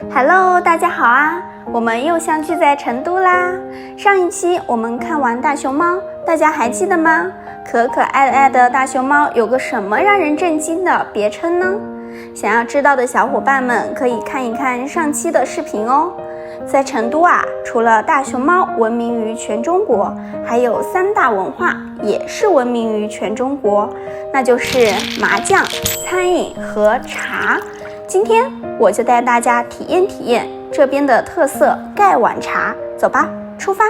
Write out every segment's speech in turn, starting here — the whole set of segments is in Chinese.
Hello， 大家好啊！我们又相聚在成都啦。上一期我们看完大熊猫，大家还记得吗？可爱的大熊猫有个什么让人震惊的别称呢？想要知道的小伙伴们可以看一看上期的视频哦。在成都啊，除了大熊猫闻名于全中国，还有3大文化也是闻名于全中国，那就是麻将、餐饮和茶。今天我就带大家体验这边的特色盖碗茶，走吧，出发！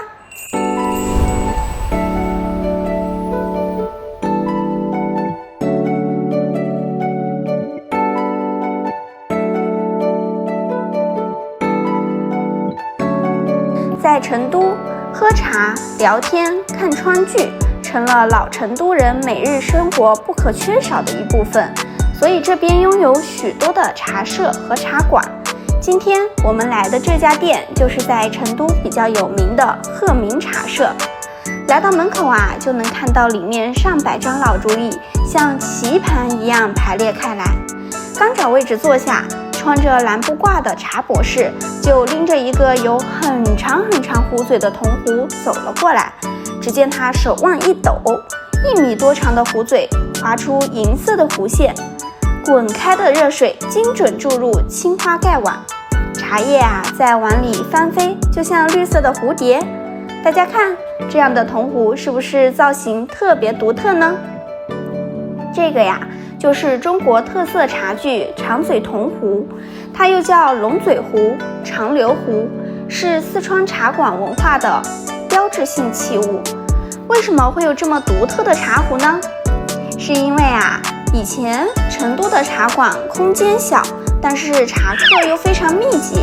在成都，喝茶、聊天、看川剧成了老成都人每日生活不可缺少的一部分。所以这边拥有许多的茶社和茶馆。今天我们来的这家店就是在成都比较有名的鹤鸣茶社。来到门口啊，就能看到里面上百张老竹椅像棋盘一样排列开来。刚找位置坐下，穿着蓝布褂的茶博士就拎着一个有很长壶嘴的铜壶走了过来。只见他手腕一抖，1米多长的壶嘴划出银色的弧线，滚开的热水精准注入青花盖碗，茶叶啊在碗里翻飞，就像绿色的蝴蝶。大家看，这样的铜壶是不是造型特别独特呢？这个呀，就是中国特色茶具长嘴铜壶，它又叫龙嘴壶、长流壶，是四川茶馆文化的标志性器物。为什么会有这么独特的茶壶呢？是因为啊，以前成都的茶馆空间小，但是茶客又非常密集，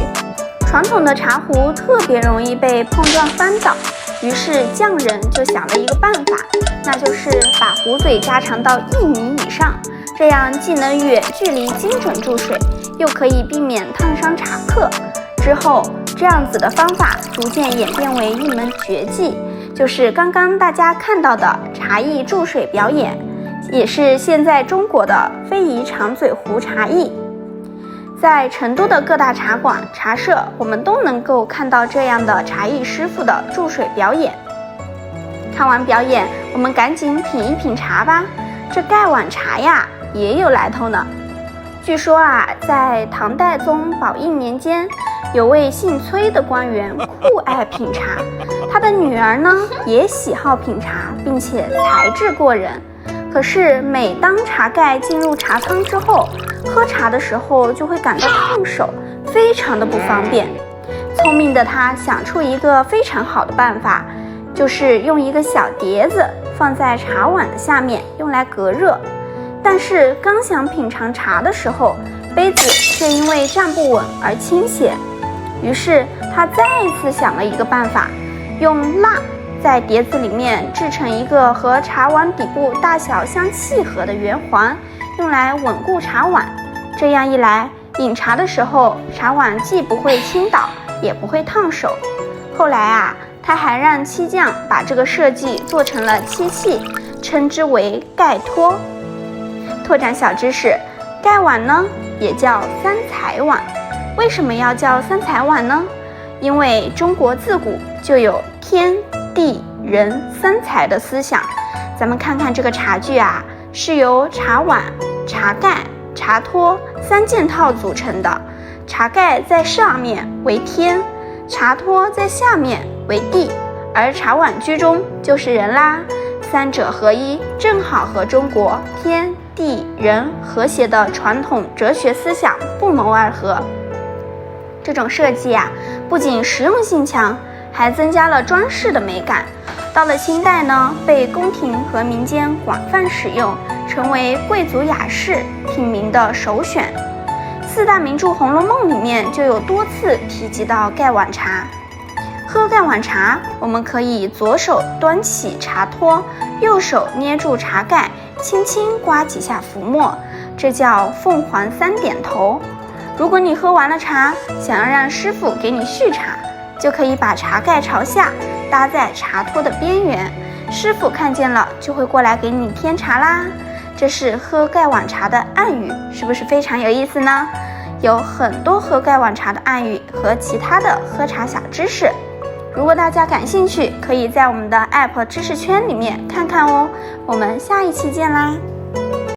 传统的茶壶特别容易被碰撞翻倒。于是匠人就想了一个办法，那就是把壶嘴加长到1米以上，这样既能远距离精准注水，又可以避免烫伤茶客。之后这样子的方法逐渐演变为一门绝技，就是刚刚大家看到的茶艺注水表演，也是现在中国的非遗长嘴壶茶艺。在成都的各大茶馆、茶社，我们都能够看到这样的茶艺师傅的注水表演。看完表演，我们赶紧品一品茶吧。这盖碗茶呀，也有来头呢。据说啊，在唐代宗宝应年间，有位姓崔的官员酷爱品茶，他的女儿呢也喜好品茶，并且才智过人。可是每当茶盖进入茶汤之后，喝茶的时候就会感到烫手，非常的不方便。聪明的他想出一个非常好的办法，就是用一个小碟子放在茶碗的下面，用来隔热。但是刚想品尝茶的时候，杯子却因为站不稳而倾斜。于是他再次想了一个办法，用蜡在碟子里面制成一个和茶碗底部大小相契合的圆环，用来稳固茶碗。这样一来，饮茶的时候，茶碗既不会倾倒，也不会烫手。后来啊，他还让漆匠把这个设计做成了漆器，称之为盖托。拓展小知识，盖碗呢也叫三才碗。为什么要叫三才碗呢？因为中国自古就有天地人三才的思想。咱们看看这个茶具啊，是由茶碗、茶盖、茶托3件套组成的。茶盖在上面为天，茶托在下面为地，而茶碗居中就是人啦。3者合一，正好和中国天地人和谐的传统哲学思想不谋而合。这种设计啊，不仅实用性强，还增加了装饰的美感。到了清代呢，被宫廷和民间广泛使用，成为贵族雅士品茗的首选。4大名著《红楼梦》里面就有多次提及到盖碗茶。喝盖碗茶，我们可以左手端起茶托，右手捏住茶盖，轻轻刮几下浮沫，这叫凤凰3点头。如果你喝完了茶，想要让师傅给你续茶，就可以把茶盖朝下搭在茶托的边缘，师傅看见了就会过来给你添茶啦。这是喝盖碗茶的暗语，是不是非常有意思呢？有很多喝盖碗茶的暗语和其他的喝茶小知识。如果大家感兴趣，可以在我们的 App 知识圈里面看看哦。我们下一期见啦！